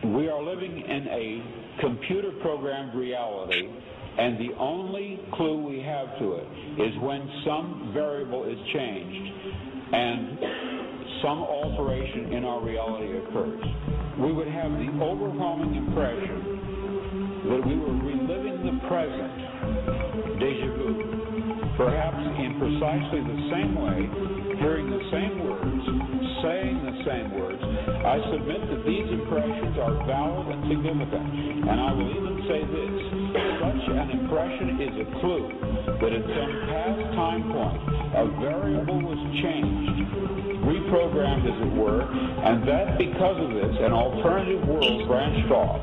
We are living in a computer-programmed reality, and the only clue we have to it is when some variable is changed and some alteration in our reality occurs. We would have the overwhelming impression that we were reliving the present, déjà vu, perhaps in precisely the same way, hearing the same words, saying the same words. I submit that these impressions are valid and significant, and I will even say this: such an impression is a clue that at some past time point a variable was changed, reprogrammed as it were, and that because of this an alternative world branched off.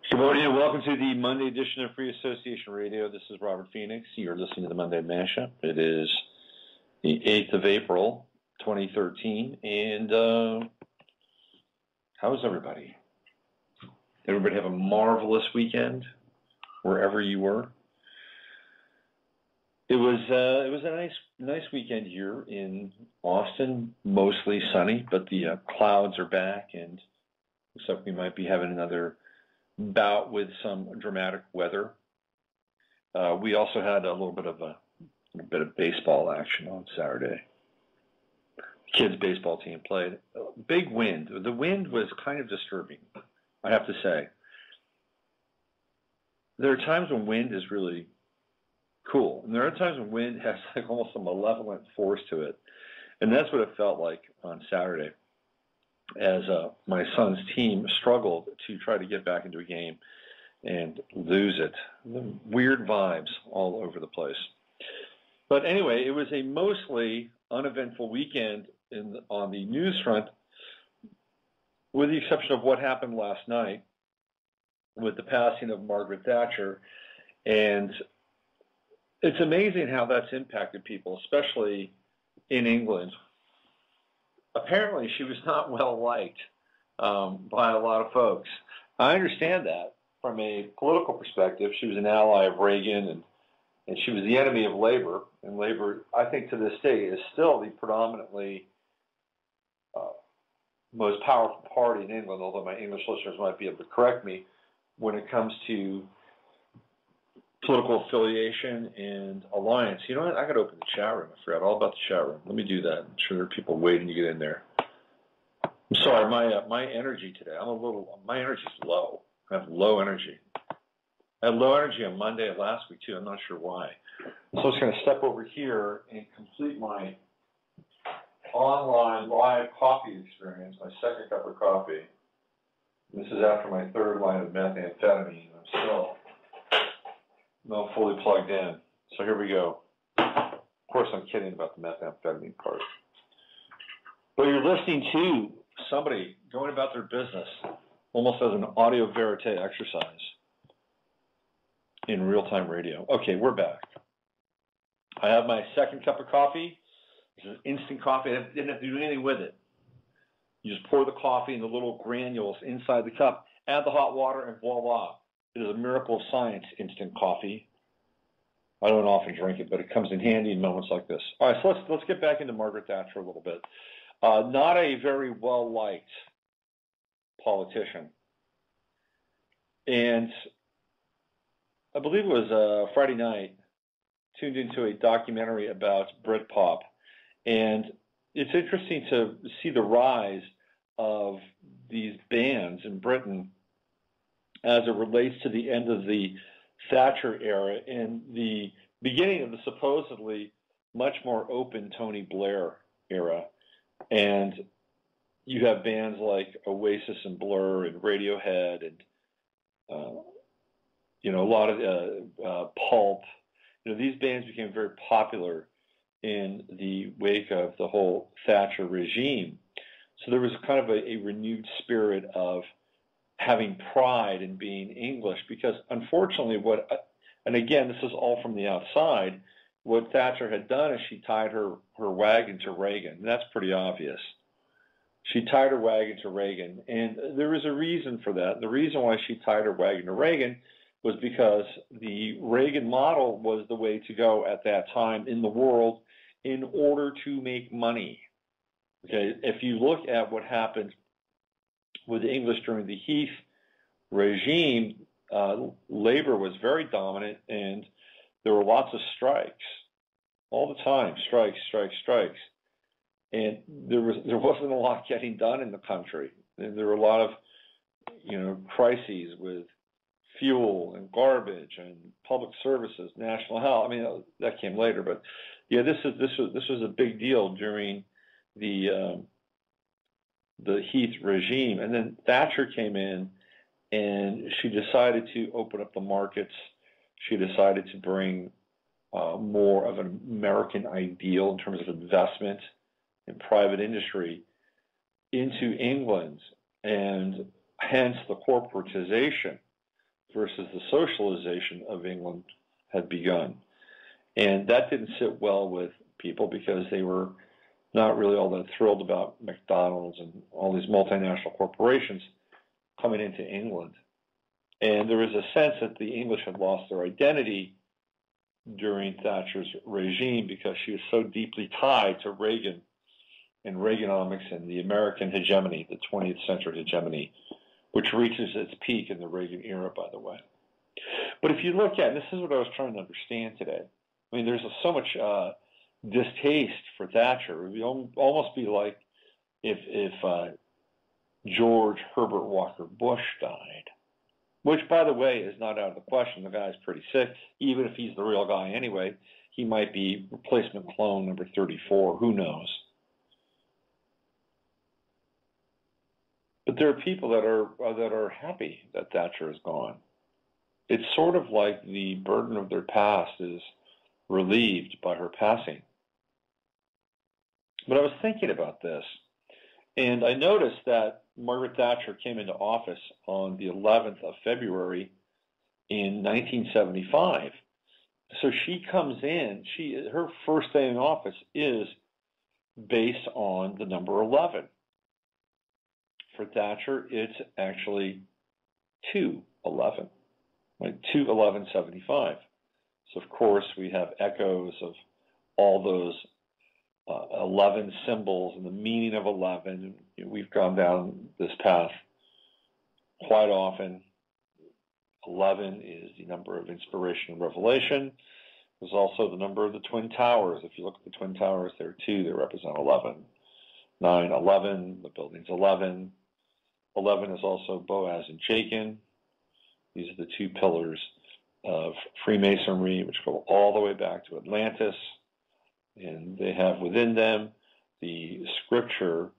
Good morning and welcome to the Monday edition of Free Association Radio. This is Robert Phoenix. You're listening to the Monday Mashup. It is the 8th of April, 2013. And how's everybody? Everybody have a marvelous weekend wherever you were. It was a nice weekend here in Austin, mostly sunny, but the clouds are back and looks like we might be having another bout with some dramatic weather. We also had a little bit of baseball action on Saturday. Kids' baseball team played. Big wind. The wind was kind of disturbing, I have to say. There are times when wind is really cool, and there are times when wind has like almost a malevolent force to it, and that's what it felt like on Saturday, as my son's team struggled to try to get back into a game and lose it. Weird vibes all over the place. But anyway, it was a mostly uneventful weekend on the news front, with the exception of what happened last night with the passing of Margaret Thatcher. And it's amazing how that's impacted people, especially in England. Apparently, she was not well liked by a lot of folks. I understand that from a political perspective. She was an ally of Reagan, and she was the enemy of Labor. And Labor, I think to this day, is still the predominantly most powerful party in England, although my English listeners might be able to correct me when it comes to political affiliation and alliance. You know what? I got to open the chat room. I forgot all about the chat room. Let me do that. I'm sure there are people waiting to get in there. I'm sorry, my energy today. My energy's low. I have low energy. I had low energy on Monday of last week too. I'm not sure why. So I was going to step over here and complete my online live coffee experience. My second cup of coffee. This is after my third line of methamphetamine. I'm still not fully plugged in. So here we go. Of course, I'm kidding about the methamphetamine part. But you're listening to somebody going about their business almost as an audio verite exercise in real-time radio. Okay, we're back. I have my second cup of coffee. This is instant coffee. I didn't have to do anything with it. You just pour the coffee in the little granules inside the cup, add the hot water, and voila. It is a miracle of science, instant coffee. I don't often drink it, but it comes in handy in moments like this. All right, so let's get back into Margaret Thatcher a little bit. Not a very well-liked politician. And I believe it was Friday night, tuned into a documentary about Britpop. And it's interesting to see the rise of these bans in Britain as it relates to the end of the Thatcher era and the beginning of the supposedly much more open Tony Blair era. And you have bands like Oasis and Blur and Radiohead and, a lot of Pulp. These bands became very popular in the wake of the whole Thatcher regime. So there was kind of a renewed spirit of having pride in being English, because unfortunately and again, this is all from the outside, what Thatcher had done is she tied her wagon to Reagan. And that's pretty obvious. She tied her wagon to Reagan, and there was a reason for that. The reason why she tied her wagon to Reagan was because the Reagan model was the way to go at that time in the world in order to make money. Okay, if you look at what happened with the English during the Heath regime, labor was very dominant, and there were lots of strikes all the time. Strikes. And there wasn't a lot getting done in the country. And there were a lot of, crises with fuel and garbage and public services, national health. I mean, that came later, but yeah, this was a big deal during the Heath regime. And then Thatcher came in, and she decided to open up the markets. She decided to bring more of an American ideal in terms of investment in private industry into England, and hence the corporatization versus the socialization of England had begun. And that didn't sit well with people, because they were not really all that thrilled about McDonald's and all these multinational corporations coming into England. And there was a sense that the English had lost their identity during Thatcher's regime, because she was so deeply tied to Reagan and Reaganomics and the American hegemony, the 20th century hegemony, which reaches its peak in the Reagan era, by the way. But if you look at, and this is what I was trying to understand today, I mean, there's so much distaste for Thatcher. It would almost be like if George Herbert Walker Bush died, which, by the way, is not out of the question. The guy's pretty sick. Even if he's the real guy anyway, he might be replacement clone number 34. Who knows? But there are people that are happy that Thatcher is gone. It's sort of like the burden of their past is relieved by her passing. But I was thinking about this, and I noticed that Margaret Thatcher came into office on the 11th of February in 1975. So she comes in, her first day in office is based on the number 11. For Thatcher, it's actually 2/11, right? 2/11/75. So of course we have echoes of all those 11 symbols and the meaning of 11. We've gone down this path quite often. 11 is the number of inspiration and revelation. There's also the number of the Twin Towers. If you look at the Twin Towers, there are two. They represent 11. 9/11, the building's 11. 11 is also Boaz and Jachin. These are the two pillars of Freemasonry, which go all the way back to Atlantis. And they have within them the scripture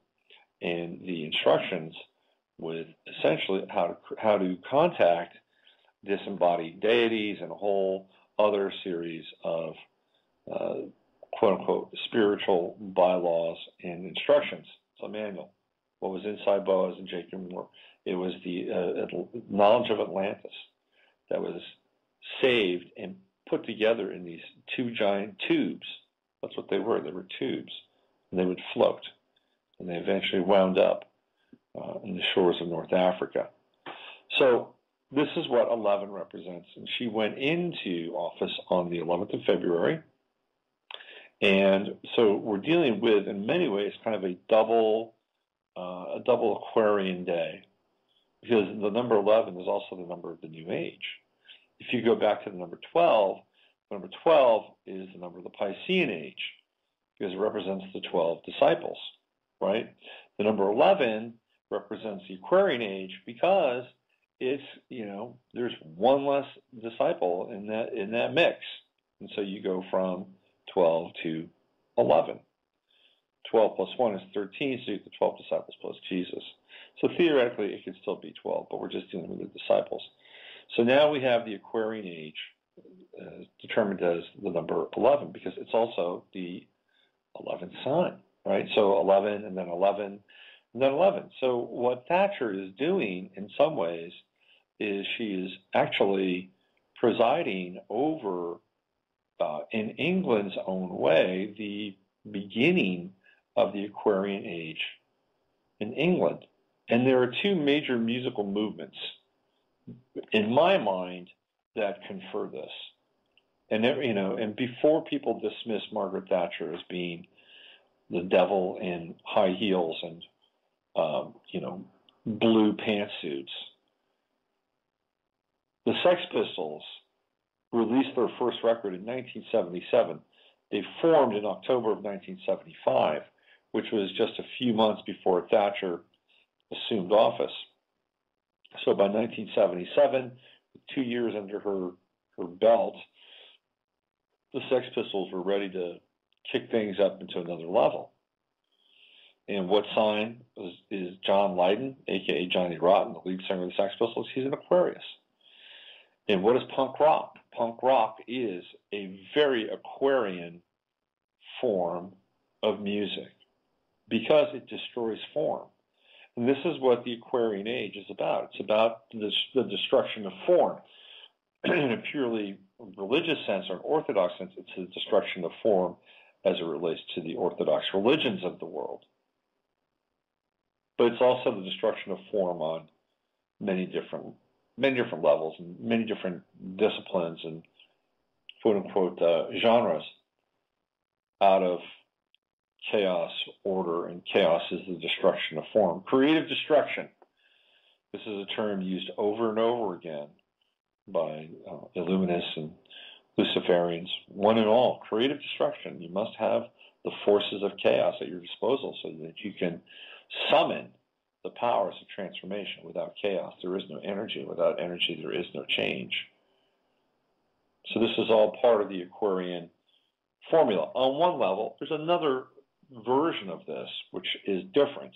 and the instructions with essentially how to contact disembodied deities and a whole other series of quote-unquote spiritual bylaws and instructions. It's a manual. What was inside Boaz and Jachin were, it was the knowledge of Atlantis that was saved and put together in these two giant tubes. That's what they were. They were tubes, and they would float, and they eventually wound up in the shores of North Africa. So this is what 11 represents, and she went into office on the 11th of February, and so we're dealing with, in many ways, kind of a double Aquarian day, because the number 11 is also the number of the New Age. If you go back to the number 12, number 12 is the number of the Piscean age, because it represents the 12 disciples, right? The number 11 represents the Aquarian age because it's, there's one less disciple in that mix. And so you go from 12 to 11. 12 plus 1 is 13, so you get the 12 disciples plus Jesus. So theoretically, it could still be 12, but we're just dealing with the disciples. So now we have the Aquarian age determined as the number 11 because it's also the 11th sign, right? So 11 and then 11 and then 11. So what Thatcher is doing in some ways is she is actually presiding over, in England's own way, the beginning of the Aquarian age in England. And there are two major musical movements, in my mind, that confer this. And and before people dismiss Margaret Thatcher as being the devil in high heels and blue pantsuits, the Sex Pistols released their first record in 1977. They formed in October of 1975, which was just a few months before Thatcher assumed office. So by 1977, with 2 years under her belt, the Sex Pistols were ready to kick things up into another level. And what sign is John Lydon, a.k.a. Johnny Rotten, the lead singer of the Sex Pistols? He's an Aquarius. And what is punk rock? Punk rock is a very Aquarian form of music because it destroys form. And this is what the Aquarian age is about. It's about the destruction of form. In a purely religious sense or an Orthodox sense, it's the destruction of form as it relates to the Orthodox religions of the world. But it's also the destruction of form on many different levels and many different disciplines and quote-unquote genres out of chaos, order, and chaos is the destruction of form. Creative destruction. This is a term used over and over again by Illuminists and Luciferians. One and all, creative destruction. You must have the forces of chaos at your disposal so that you can summon the powers of transformation. Without chaos, there is no energy. Without energy, there is no change. So this is all part of the Aquarian formula. On one level, there's another version of this, which is different.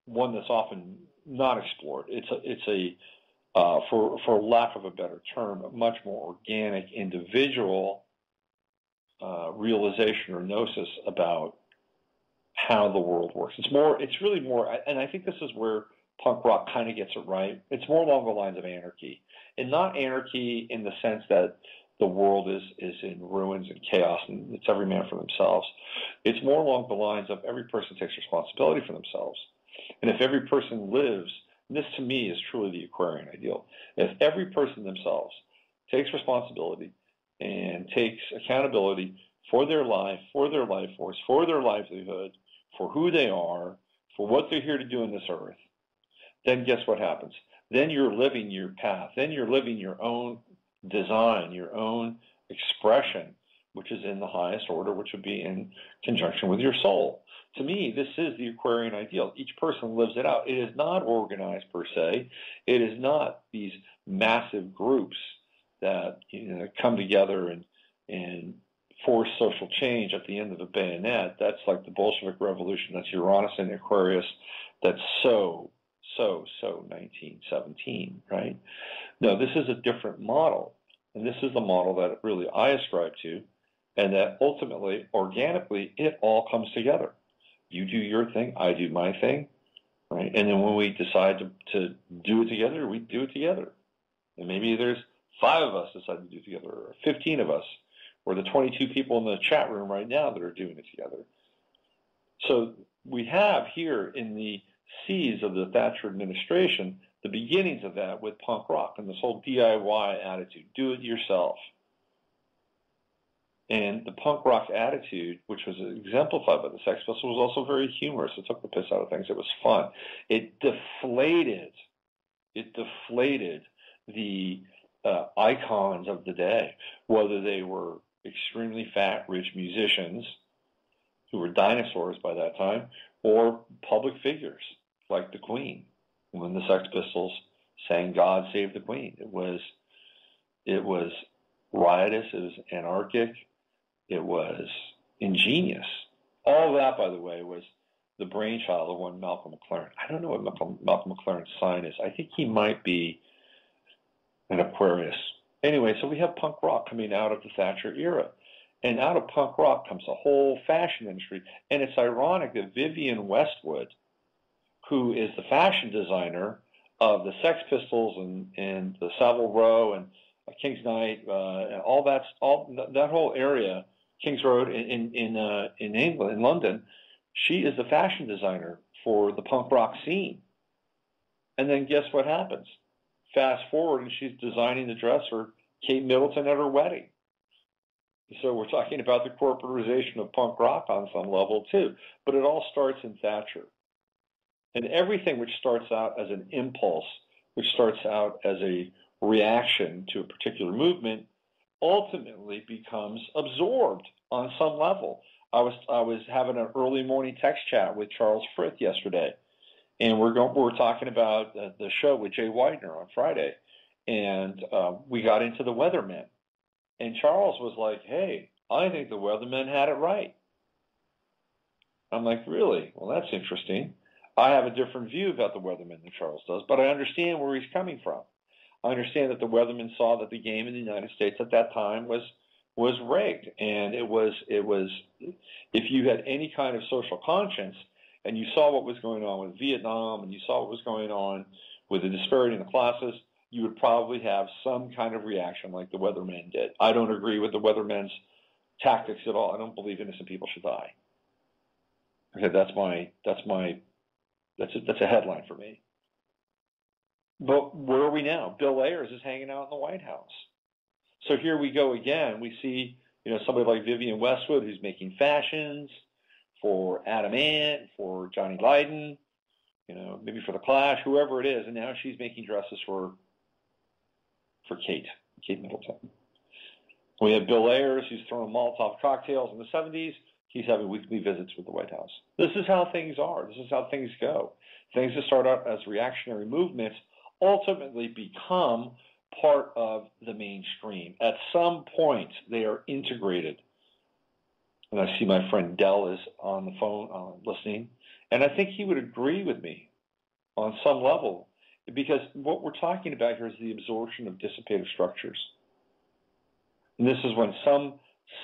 One that's often not explored. It's a for lack of a better term, a much more organic, individual realization or gnosis about how the world works. It's really more, and I think this is where punk rock kind of gets it right. It's more along the lines of anarchy, and not anarchy in the sense that the world is in ruins and chaos and it's every man for themselves. It's more along the lines of every person takes responsibility for themselves. And if every person lives, and this to me is truly the Aquarian ideal, if every person themselves takes responsibility and takes accountability for their life, for their life force, for their livelihood, for who they are, for what they're here to do on this earth, then guess what happens? Then you're living your path. Then you're living your own design, your own expression, which is in the highest order, which would be in conjunction with your soul. To me, this is the Aquarian ideal. Each person lives it out. It is not organized per se. It is not these massive groups that come together and force social change at the end of a bayonet. That's like the Bolshevik Revolution. That's Uranus and Aquarius. That's so 1917, right? No, this is a different model. And this is the model that really I ascribe to, and that ultimately, organically, it all comes together. You do your thing, I do my thing, right? And then when we decide to do it together, we do it together. And maybe there's 5 of us decide to do it together, or 15 of us, or the 22 people in the chat room right now that are doing it together. So we have here in the seeds of the Thatcher administration the beginnings of that with punk rock and this whole DIY attitude, do it yourself. And the punk rock attitude, which was exemplified by the Sex Pistols, was also very humorous. It took the piss out of things. It was fun. It deflated the icons of the day, whether they were extremely fat, rich musicians who were dinosaurs by that time, or public figures like the Queen, when the Sex Pistols sang "God Save the Queen." It was riotous, it was anarchic, it was ingenious. All that, by the way, was the brainchild of one Malcolm McLaren. I don't know what Malcolm McLaren's sign is. I think he might be an Aquarius. Anyway, so we have punk rock coming out of the Thatcher era. And out of punk rock comes a whole fashion industry. And it's ironic that Vivienne Westwood, who is the fashion designer of the Sex Pistols and the Savile Row and King's Night, and all that whole area, King's Road in England, in London, she is the fashion designer for the punk rock scene. And then guess what happens? Fast forward, and she's designing the dress for Kate Middleton at her wedding. So we're talking about the corporatization of punk rock on some level too. But it all starts in Thatcher. And everything which starts out as an impulse, which starts out as a reaction to a particular movement, ultimately becomes absorbed on some level. I was having an early morning text chat with Charles Frith yesterday, and we're talking about the show with Jay Widener on Friday, and we got into the Weathermen, and Charles was like, "Hey, I think the Weathermen had it right." I'm like, "Really? Well, that's interesting. I have a different view about the Weathermen than Charles does, but I understand where he's coming from. I understand that the Weathermen saw that the game in the United States at that time was rigged, and it was if you had any kind of social conscience and you saw what was going on with Vietnam and you saw what was going on with the disparity in the classes, you would probably have some kind of reaction like the Weathermen did. I don't agree with the Weathermen's tactics at all. I don't believe innocent people should die. Okay, that's a headline for me. But where are we now? Bill Ayers is hanging out in the White House. So here we go again. We see, somebody like Vivienne Westwood who's making fashions for Adam Ant, for Johnny Lydon, maybe for the Clash, whoever it is, and now she's making dresses for Kate Middleton. We have Bill Ayers, who's throwing Molotov cocktails in the 70s. He's having weekly visits with the White House. This is how things are. This is how things go. Things that start out as reactionary movements ultimately become part of the mainstream. At some point, they are integrated. And I see my friend Dell is on the phone listening. And I think he would agree with me on some level, because what we're talking about here is the absorption of dissipative structures. And this is when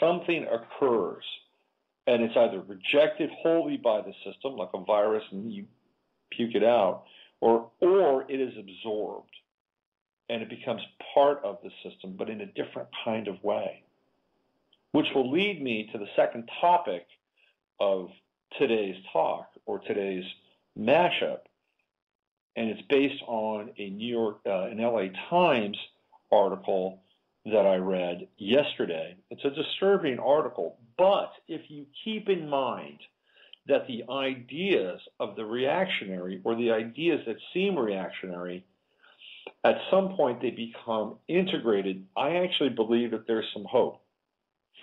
something occurs, and it's either rejected wholly by the system, like a virus, and you puke it out, or it is absorbed, and it becomes part of the system, but in a different kind of way. Which will lead me to the second topic of today's talk, or today's mashup, and it's based on an LA Times article that I read yesterday. It's a disturbing article, but if you keep in mind that the ideas of the reactionary, or the ideas that seem reactionary, at some point they become integrated, I actually believe that there's some hope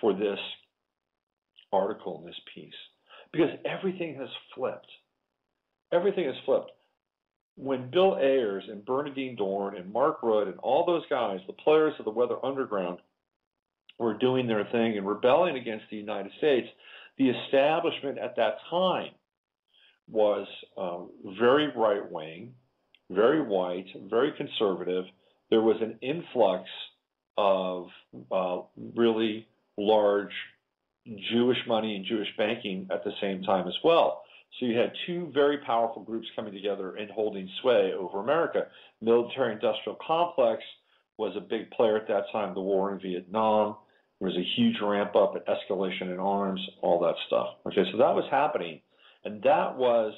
for this article and this piece, because everything has flipped. Everything has flipped. When Bill Ayers and Bernadine Dorn and Mark Rudd and all those guys, the players of the Weather Underground, were doing their thing and rebelling against the United States, the establishment at that time was very right-wing, very white, very conservative. There was an influx of really large Jewish money and Jewish banking at the same time as well. So you had two very powerful groups coming together and holding sway over America. Military-industrial complex was a big player at that time, the war in Vietnam. There was a huge ramp up at escalation in arms, all that stuff. Okay, so that was happening. And that was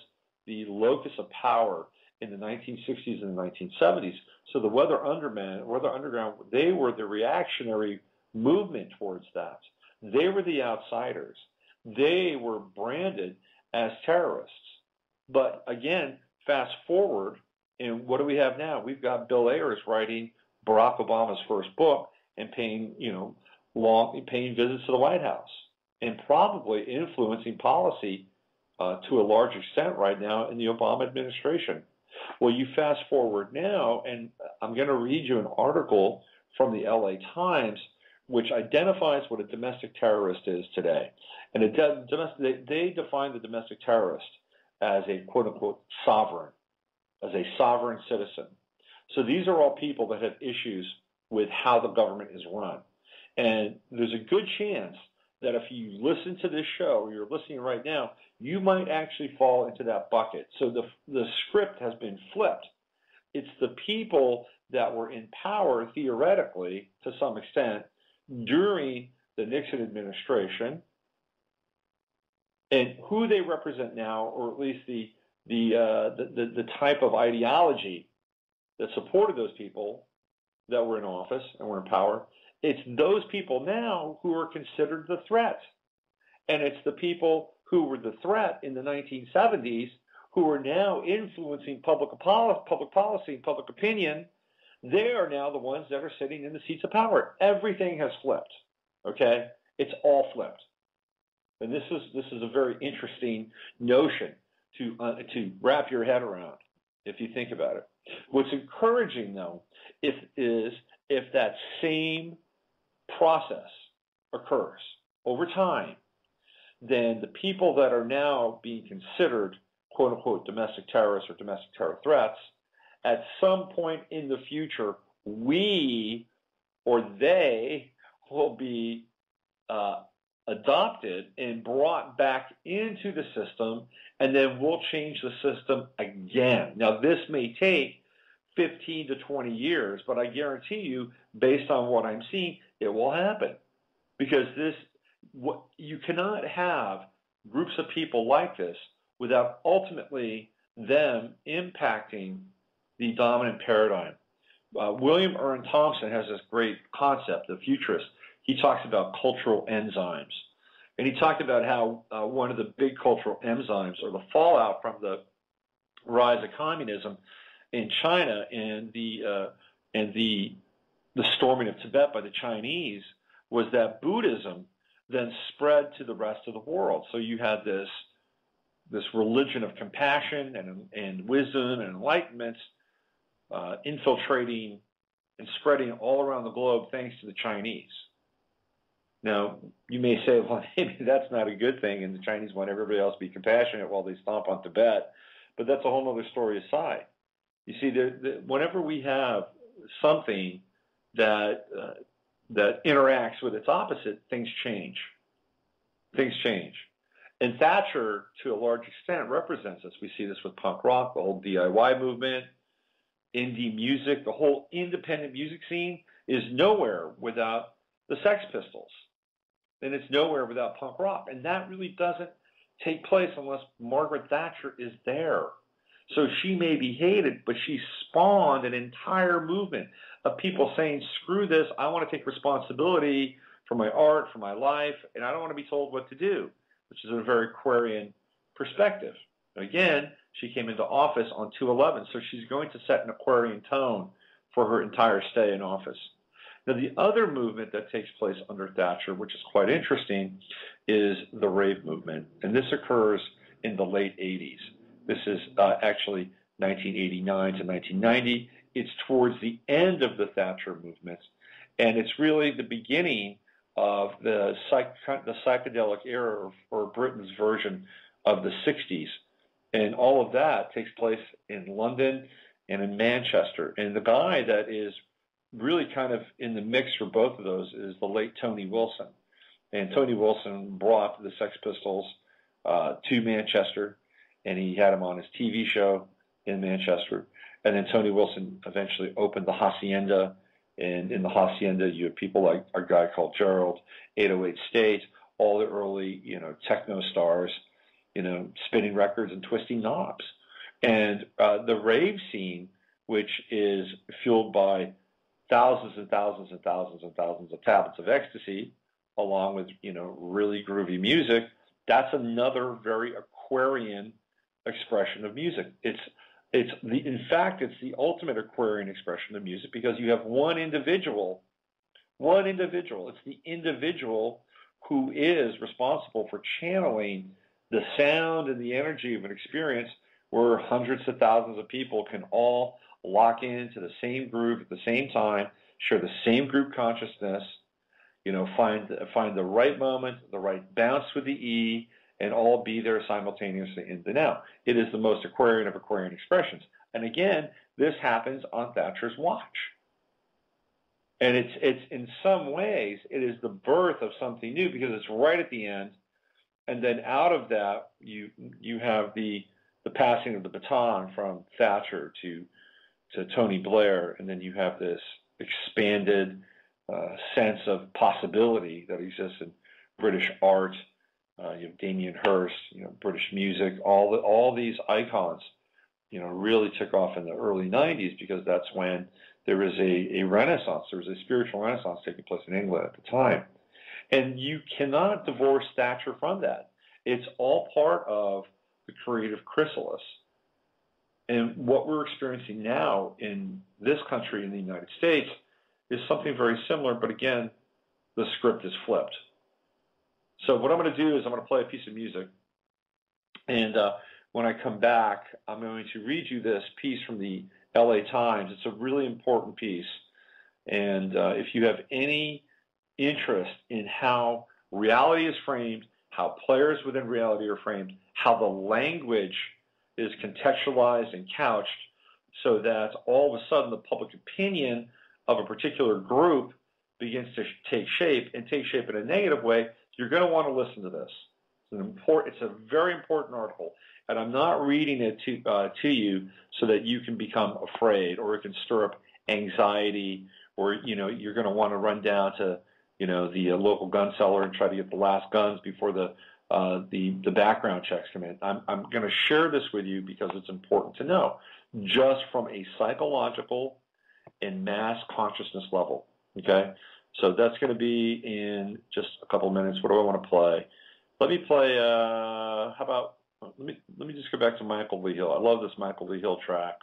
the locus of power in the 1960s and the 1970s. So the Weather Underground, they were the reactionary movement towards that. They were the outsiders. They were branded as terrorists. But again, fast forward, and what do we have now? We've got Bill Ayers writing Barack Obama's first book and paying visits to the White House. and probably influencing policy to a large extent right now in the Obama administration. Well, you fast forward now, and I'm going to read you an article from the LA Times which identifies what a domestic terrorist is today. And they define the domestic terrorist as a quote-unquote sovereign, as a sovereign citizen. So these are all people that have issues with how the government is run. And there's a good chance that if you listen to this show, or you're listening right now, you might actually fall into that bucket. So the script has been flipped. It's the people that were in power, theoretically, to some extent, during the Nixon administration, and who they represent now, or at least the type of ideology that supported those people that were in office and were in power. It's those people now who are considered the threat. And it's the people who were the threat in the 1970s who are now influencing public policy and public opinion. They are now the ones that are sitting in the seats of power. Everything has flipped, okay? It's all flipped. And this is a very interesting notion to wrap your head around if you think about it. What's encouraging, though, is if that same process occurs over time, then the people that are now being considered, quote unquote, domestic terrorists or domestic terror threats, at some point in the future, we or they will be adopted and brought back into the system, and then we'll change the system again. Now, this may take 15 to 20 years, but I guarantee you, based on what I'm seeing, it will happen. Because you cannot have groups of people like this without ultimately them impacting the dominant paradigm. William Ern Thompson has this great concept, the futurist. He talks about cultural enzymes. And he talked about how one of the big cultural enzymes, or the fallout from the rise of communism in China and the storming of Tibet by the Chinese, was that Buddhism then spread to the rest of the world. So you had this religion of compassion and wisdom and enlightenment infiltrating and spreading all around the globe thanks to the Chinese. Now, you may say, well, maybe that's not a good thing, and the Chinese want everybody else to be compassionate while they stomp on Tibet, but that's a whole other story aside. You see, whenever we have something that interacts with its opposite, things change. Things change. And Thatcher, to a large extent, represents this. We see this with punk rock, the whole DIY movement, indie music. The whole independent music scene is nowhere without the Sex Pistols. And it's nowhere without punk rock. And that really doesn't take place unless Margaret Thatcher is there. So she may be hated, but she spawned an entire movement of people saying, screw this, I want to take responsibility for my art, for my life, and I don't want to be told what to do, which is a very Aquarian perspective. Again, she came into office on 2/11, so she's going to set an Aquarian tone for her entire stay in office. Now, the other movement that takes place under Thatcher, which is quite interesting, is the rave movement, and this occurs in the late 80s. This is actually 1989 to 1990. It's towards the end of the Thatcher movement, and it's really the beginning of the psychedelic era, or Britain's version of the 60s. And all of that takes place in London and in Manchester. And the guy that is really kind of in the mix for both of those is the late Tony Wilson. And Tony Wilson brought the Sex Pistols to Manchester, and he had them on his TV show in Manchester. And then Tony Wilson eventually opened the Hacienda, and in the Hacienda you have people like a guy called Gerald, 808 State, all the early, techno stars, spinning records and twisting knobs. And the rave scene, which is fueled by thousands and thousands and thousands and thousands of tablets of ecstasy, along with, really groovy music, that's another very Aquarian expression of music. In fact, it's the ultimate Aquarian expression of music, because you have one individual. It's the individual who is responsible for channeling the sound and the energy of an experience where hundreds of thousands of people can all lock into the same groove at the same time, share the same group consciousness, find the right moment, the right bounce with the E, and all be there simultaneously in the now. It is the most Aquarian of Aquarian expressions. And again, this happens on Thatcher's watch. And it's in some ways, it is the birth of something new because it's right at the end. And then out of that, you have the passing of the baton from Thatcher to Tony Blair, and then you have this expanded sense of possibility that exists in British art. You have Damien Hirst, British music, all these icons, really took off in the early 90s because that's when there was a renaissance. There was a spiritual renaissance taking place in England at the time. And you cannot divorce Thatcher from that. It's all part of the creative chrysalis. And what we're experiencing now in this country, in the United States, is something very similar, but again, the script is flipped. So what I'm going to do is I'm going to play a piece of music, and when I come back, I'm going to read you this piece from the LA Times. It's a really important piece, and if you have any interest in how reality is framed, how players within reality are framed, how the language is contextualized and couched so that all of a sudden the public opinion of a particular group begins to take shape and take shape in a negative way, you're going to want to listen to this. It's a very important article, and I'm not reading it to you so that you can become afraid or it can stir up anxiety or, you're going to want to run down to, the local gun seller and try to get the last guns before the background checks come in. I'm going to share this with you because it's important to know, just from a psychological and mass consciousness level. Okay, so that's going to be in just a couple of minutes. What do I want to play? Let me play. Let me just go back to Michael Lee Hill. I love this Michael Lee Hill track.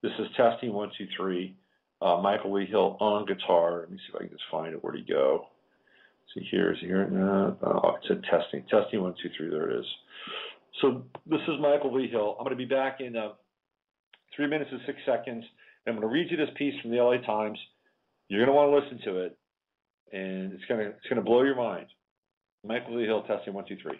This is testing 1 2 3. Michael Lee Hill on guitar. Let me see if I can just find it. Where'd he go? See here. Is he here? No. Oh, it said testing. Testing 1 2 3. There it is. So this is Michael Lee Hill. I'm going to be back in 3 minutes and 6 seconds. And I'm going to read you this piece from the LA Times. You're going to want to listen to it, and it's going to blow your mind. Michael Lee Hill, testing 1 2 3.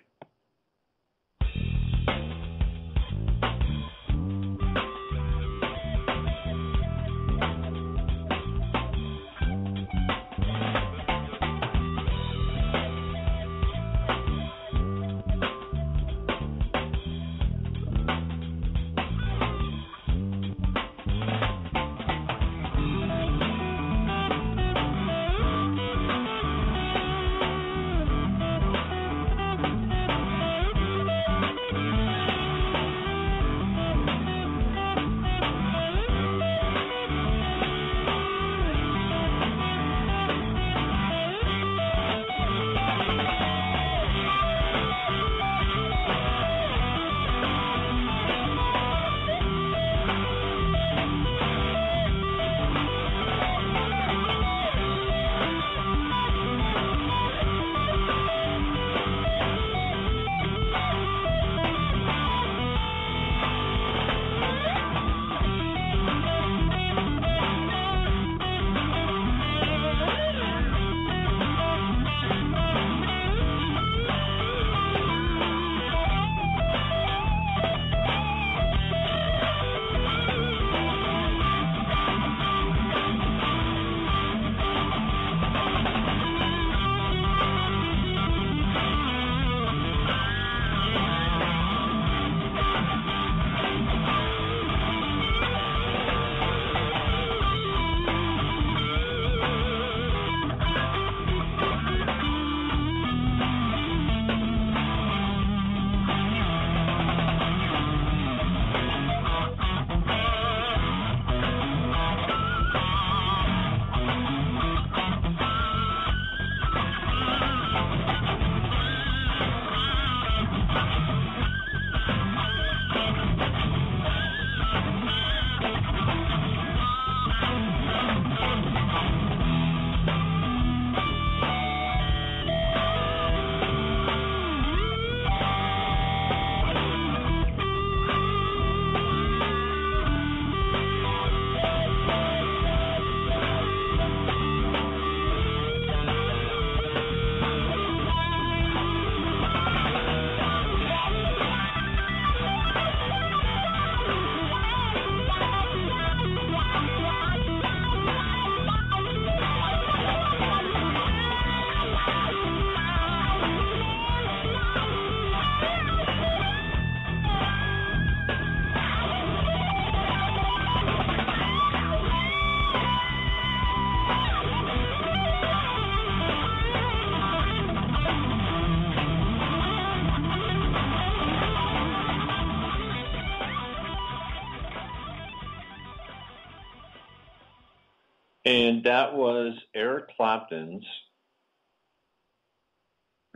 And that was Eric Clapton's,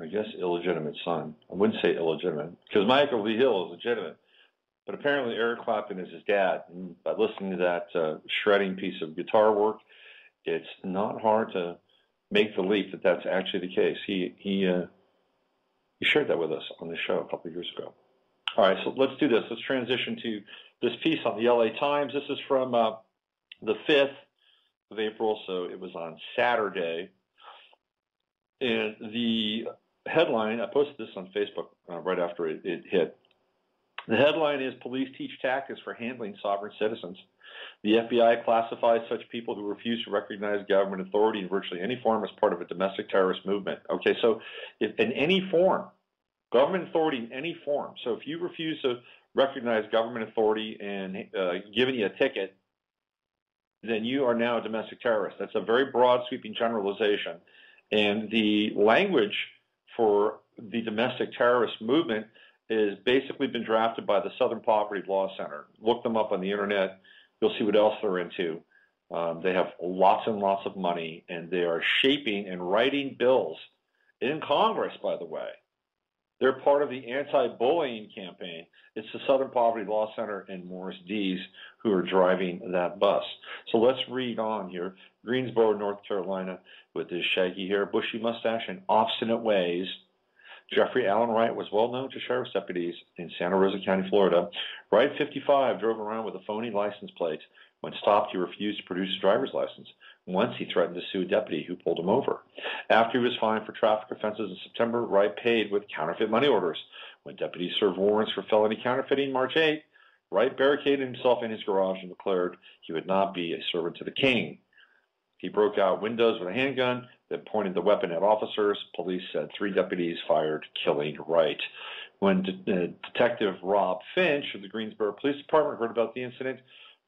I guess, illegitimate son. I wouldn't say illegitimate, because Michael Lee Hill is legitimate. But apparently Eric Clapton is his dad. And by listening to that shredding piece of guitar work, it's not hard to make the leap that that's actually the case. He shared that with us on the show a couple of years ago. All right, so let's do this. Let's transition to this piece on the LA Times. This is from the 5th of April, so it was on Saturday. And the headline, I posted this on Facebook right after it hit. The headline is, Police Teach Tactics for Handling Sovereign Citizens. The FBI classifies such people who refuse to recognize government authority in virtually any form as part of a domestic terrorist movement. Okay, so if in any form, government authority in any form. So if you refuse to recognize government authority and giving you a ticket, then you are now a domestic terrorist. That's a very broad, sweeping generalization. And the language for the domestic terrorist movement has basically been drafted by the Southern Poverty Law Center. Look them up on the internet. You'll see what else they're into. They have lots and lots of money, and they are shaping and writing bills in Congress, by the way. They're part of the anti-bullying campaign. It's the Southern Poverty Law Center and Morris Dees who are driving that bus. So let's read on here. Greensboro, North Carolina, with his shaggy hair, bushy mustache, and obstinate ways. Jeffrey Allen Wright was well known to sheriff's deputies in Santa Rosa County, Florida. Wright, 55, drove around with a phony license plate. When stopped, he refused to produce a driver's license. Once he threatened to sue a deputy who pulled him over. After he was fined for traffic offenses in September, Wright paid with counterfeit money orders. When deputies served warrants for felony counterfeiting March 8, Wright barricaded himself in his garage and declared he would not be a servant to the king. He broke out windows with a handgun, then pointed the weapon at officers. Police said 3 deputies fired, killing Wright. When Detective Rob Finch of the Greensboro Police Department heard about the incident,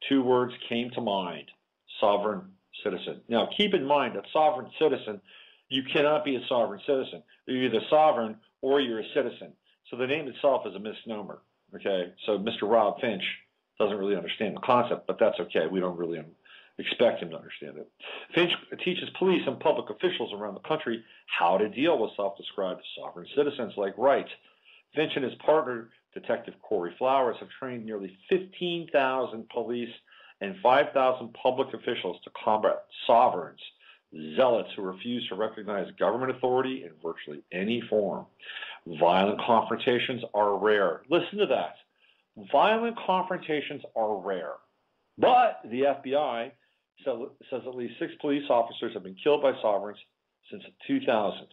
2 words came to mind: sovereign citizen. Now, keep in mind that sovereign citizen, you cannot be a sovereign citizen. You're either sovereign or you're a citizen. So the name itself is a misnomer, okay? So Mr. Rob Finch doesn't really understand the concept, but that's okay. We don't really expect him to understand it. Finch teaches police and public officials around the country how to deal with self-described sovereign citizens like Wright. Finch and his partner, Detective Corey Flowers, have trained nearly 15,000 police and 5,000 public officials to combat sovereigns, zealots who refuse to recognize government authority in virtually any form. Violent confrontations are rare. Listen to that. Violent confrontations are rare. But the FBI says at least 6 police officers have been killed by sovereigns since 2000.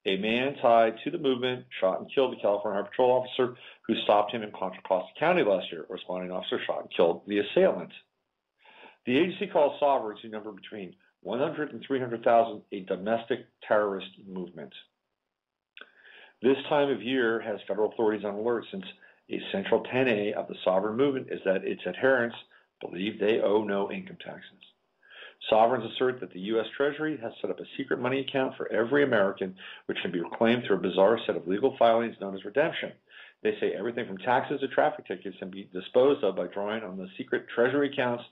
A man tied to the movement shot and killed the California Highway Patrol officer who stopped him in Contra Costa County last year. A responding officer shot and killed the assailant. The agency calls sovereigns who number between 100 and 300,000 a domestic terrorist movement. This time of year has federal authorities on alert, since a central tenet of the sovereign movement is that its adherents believe they owe no income taxes. Sovereigns assert that the U.S. Treasury has set up a secret money account for every American, which can be reclaimed through a bizarre set of legal filings known as redemption. They say everything from taxes to traffic tickets can be disposed of by drawing on the secret Treasury accounts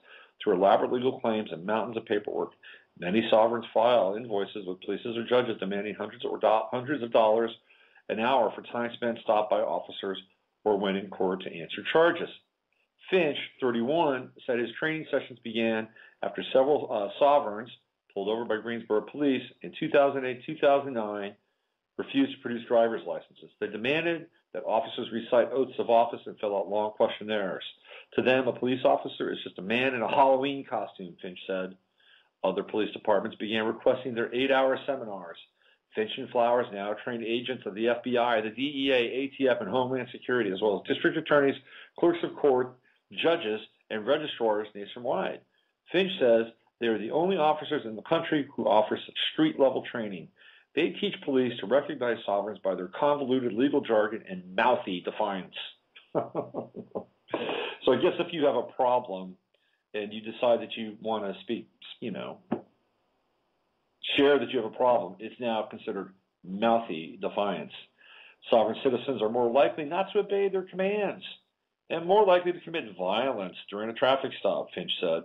through elaborate legal claims and mountains of paperwork. Many sovereigns file invoices with police or judges demanding hundreds of dollars an hour for time spent stopped by officers or when in court to answer charges. Finch, 31, said his training sessions began after several sovereigns, pulled over by Greensboro police in 2008-2009, refused to produce driver's licenses. They demanded that officers recite oaths of office and fill out long questionnaires. To them, a police officer is just a man in a Halloween costume, Finch said. Other police departments began requesting their 8-hour seminars. Finch and Flowers now trained agents of the FBI, the DEA, ATF, and Homeland Security, as well as district attorneys, clerks of court, judges, and registrars nationwide. Finch says they are the only officers in the country who offer such street-level training. They teach police to recognize sovereigns by their convoluted legal jargon and mouthy defiance. So I guess if you have a problem and you decide that you want to speak, share that you have a problem, it's now considered mouthy defiance. Sovereign citizens are more likely not to obey their commands and more likely to commit violence during a traffic stop, Finch said.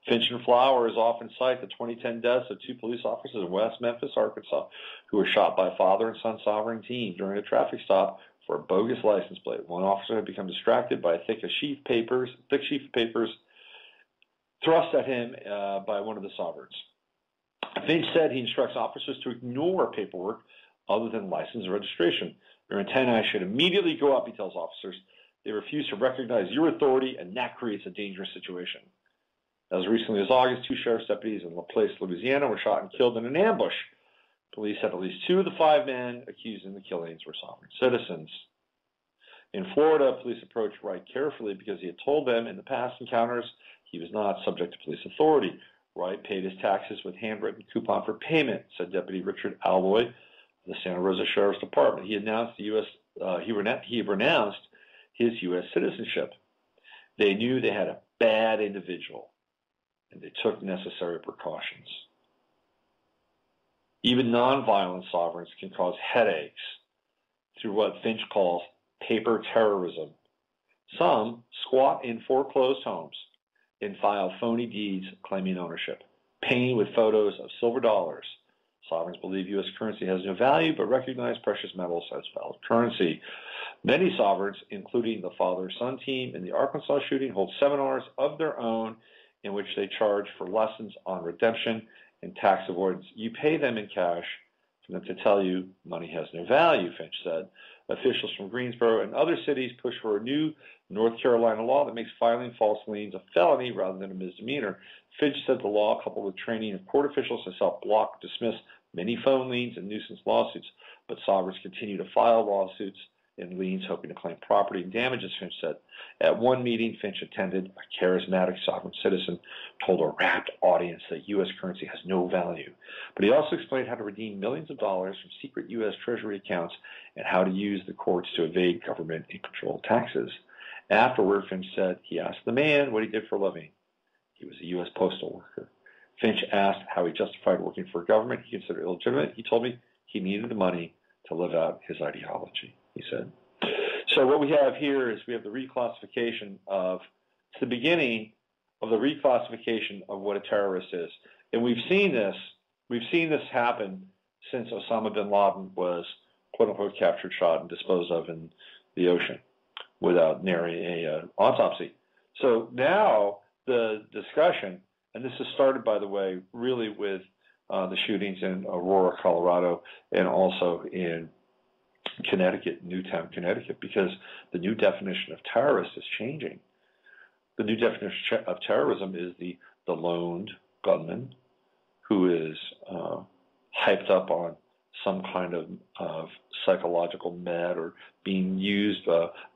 Finch and Flowers often cite the 2010 deaths of two police officers in West Memphis, Arkansas, who were shot by father and son sovereign team during a traffic stop for a bogus license plate. One officer had become distracted by a thick sheet of papers thrust at him by one of the sovereigns. Finch said he instructs officers to ignore paperwork other than license and registration. Your antennae should immediately go up, he tells officers. They refuse to recognize your authority, and that creates a dangerous situation. As recently as August, two sheriff's deputies in LaPlace, Louisiana, were shot and killed in an ambush. Police said at least two of the five men accused in the killings were sovereign citizens. In Florida, police approached Wright carefully because he had told them in the past encounters he was not subject to police authority. Wright paid his taxes with handwritten coupon for payment, said Deputy Richard Alloy of the Santa Rosa Sheriff's Department. He announced he renounced his U.S. citizenship. They knew they had a bad individual, and they took necessary precautions. Even nonviolent sovereigns can cause headaches through what Finch calls paper terrorism. Some squat in foreclosed homes and file phony deeds claiming ownership, painted with photos of silver dollars. Sovereigns believe U.S. currency has no value, but recognize precious metals as valid currency. Many sovereigns, including the father-son team in the Arkansas shooting, hold seminars of their own in which they charge for lessons on redemption and tax avoidance. You pay them in cash for them to tell you money has no value, Finch said. Officials from Greensboro and other cities push for a new North Carolina law that makes filing false liens a felony rather than a misdemeanor. Finch said the law, coupled with training of court officials, has helped block or dismiss many phone liens and nuisance lawsuits, but sovereigns continue to file lawsuits and liens hoping to claim property and damages, Finch said. At one meeting Finch attended, a charismatic sovereign citizen told a rapt audience that U.S. currency has no value. But he also explained how to redeem millions of dollars from secret U.S. Treasury accounts and how to use the courts to evade government and control taxes. Afterward, Finch said he asked the man what he did for a living. He was a U.S. postal worker. Finch asked how he justified working for a government he considered illegitimate. He told me he needed the money to live out his ideology, he said. So what we have here is we have the reclassification of, it's the beginning of the reclassification of what a terrorist is. And we've seen this happen since Osama bin Laden was, quote unquote, captured, shot, and disposed of in the ocean without nary a autopsy. So now the discussion, and this has started, by the way, really with the shootings in Aurora, Colorado, and also in Connecticut, Newtown, Connecticut, because the new definition of terrorist is changing. The new definition of terrorism is the lone gunman who is hyped up on some kind of psychological med or being used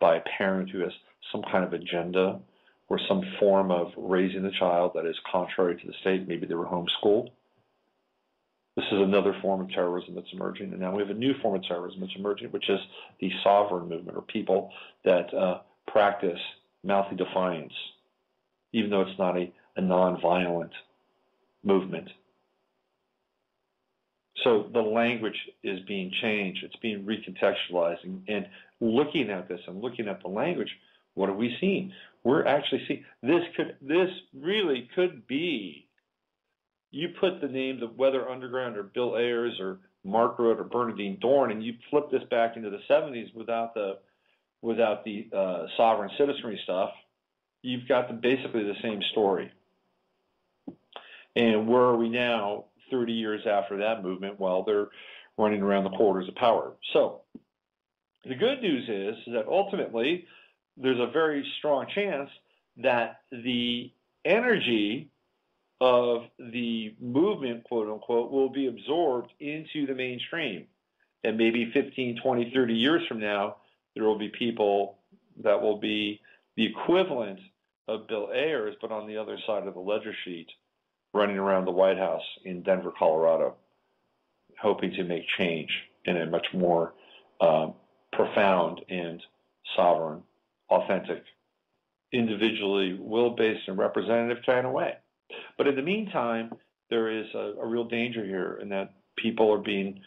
by a parent who has some kind of agenda or some form of raising the child that is contrary to the state. Maybe they were homeschooled. This is another form of terrorism that's emerging. And now we have a new form of terrorism that's emerging, which is the sovereign movement, or people that practice mouthy defiance, even though it's not a nonviolent movement. So the language is being changed. It's being recontextualized. And looking at this and looking at the language, what are we seeing? We're actually seeing this really could be. You put the names of Weather Underground or Bill Ayers or Mark Road or Bernadine Dorn, and you flip this back into the 70s without the sovereign citizenry stuff, you've got basically the same story. And where are we now, 30 years after that movement, while they're running around the corridors of power? So the good news is that ultimately there's a very strong chance that the energy of the movement, quote unquote, will be absorbed into the mainstream. And maybe 15, 20, 30 years from now, there will be people that will be the equivalent of Bill Ayers, but on the other side of the ledger sheet, running around the White House in Denver, Colorado, hoping to make change in a much more profound and sovereign, authentic, individually will-based and representative kind of way. But in the meantime, there is a real danger here in that people are being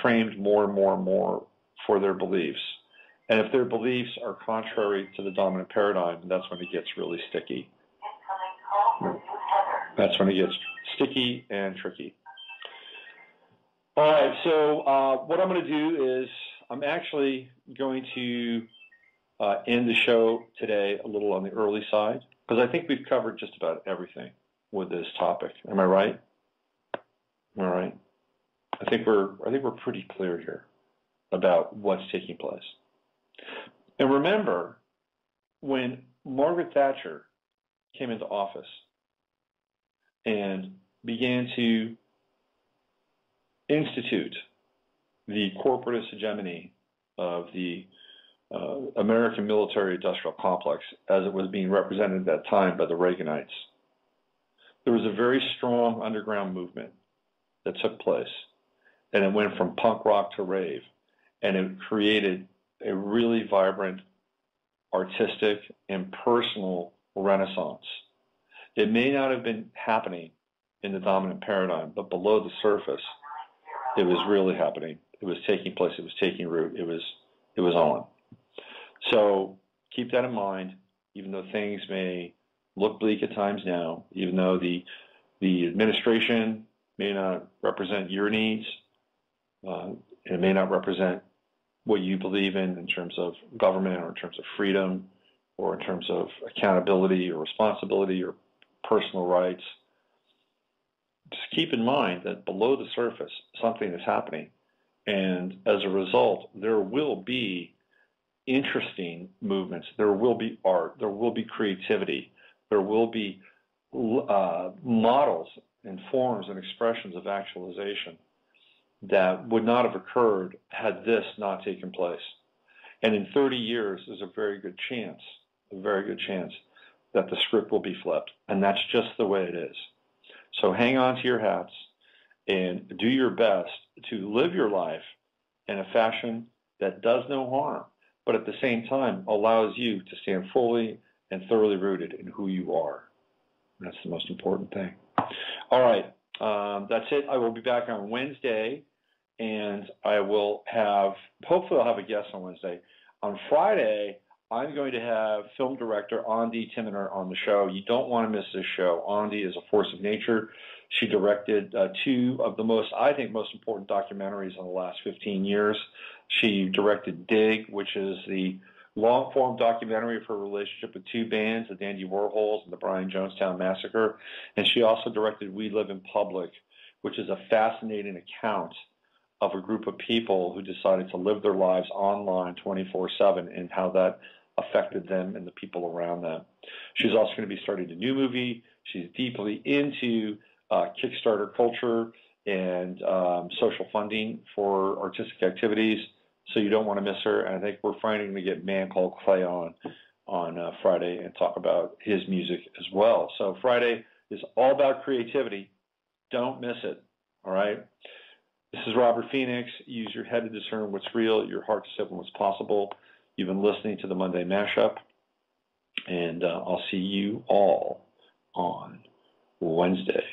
framed more and more and more for their beliefs. And if their beliefs are contrary to the dominant paradigm, that's when it gets really sticky. That's when it gets sticky and tricky. All right, so what I'm going to do is I'm actually going to end the show today a little on the early side, because I think we've covered just about everything with this topic. Am I right? All right. I think we're pretty clear here about what's taking place. And remember, when Margaret Thatcher came into office and began to institute the corporatist hegemony of the American military-industrial complex as it was being represented at that time by the Reaganites, there was a very strong underground movement that took place, and it went from punk rock to rave, and it created a really vibrant, artistic, and personal renaissance. It may not have been happening in the dominant paradigm, but below the surface, it was really happening. It was taking place. It was taking root. It was on. So keep that in mind, even though things may look bleak at times now, even though the administration may not represent your needs, it may not represent what you believe in terms of government or in terms of freedom or in terms of accountability or responsibility or personal rights. Just keep in mind that below the surface, something is happening. And as a result, there will be interesting movements. There will be art. There will be creativity. There will be models and forms and expressions of actualization that would not have occurred had this not taken place. And in 30 years, there's a very good chance that the script will be flipped. And that's just the way it is. So hang on to your hats and do your best to live your life in a fashion that does no harm, but at the same time allows you to stand fully and thoroughly rooted in who you are. That's the most important thing. All right, that's it. I will be back on Wednesday, and hopefully I'll have a guest on Wednesday. On Friday, I'm going to have film director Andi Timoner on the show. You don't want to miss this show. Andi is a force of nature. She directed two of the most important documentaries in the last 15 years. She directed Dig, which is the long-form documentary of her relationship with two bands, the Dandy Warhols and the Brian Jonestown Massacre. And she also directed We Live in Public, which is a fascinating account of a group of people who decided to live their lives online 24/7 and how that affected them and the people around them. She's also going to be starting a new movie. She's deeply into Kickstarter culture and social funding for artistic activities, so you don't want to miss her. And I think we're finally going to get Man Called Clay on Friday and talk about his music as well. So Friday is all about creativity. Don't miss it, all right? This is Robert Phoenix. Use your head to discern what's real, your heart to sift what's possible. You've been listening to the Monday Mashup, and I'll see you all on Wednesday.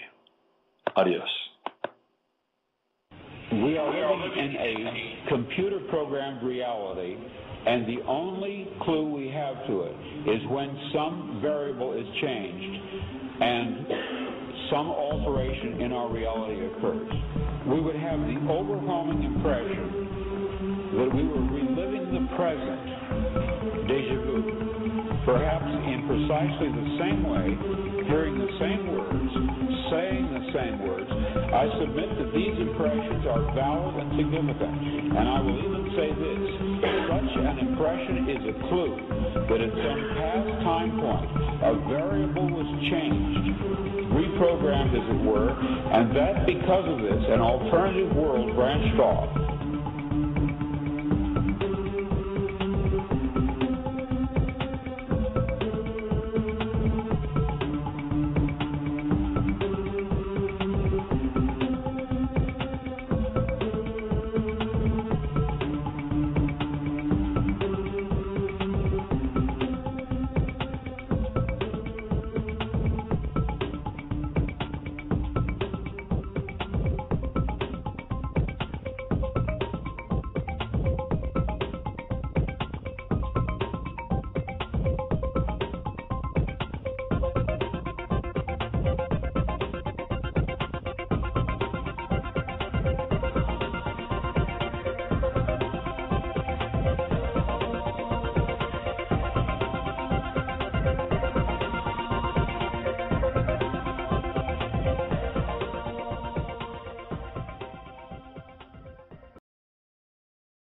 Adios. We are living in a computer-programmed reality, and the only clue we have to it is when some variable is changed and some alteration in our reality occurs. We would have the overwhelming impression that we were reliving the present, déjà vu, perhaps in precisely the same way, hearing the same words, saying the same words. I submit that these impressions are valid and significant, and I will even say this: such an impression is a clue that at some past time point a variable was changed, reprogrammed as it were, and that because of this an alternative world branched off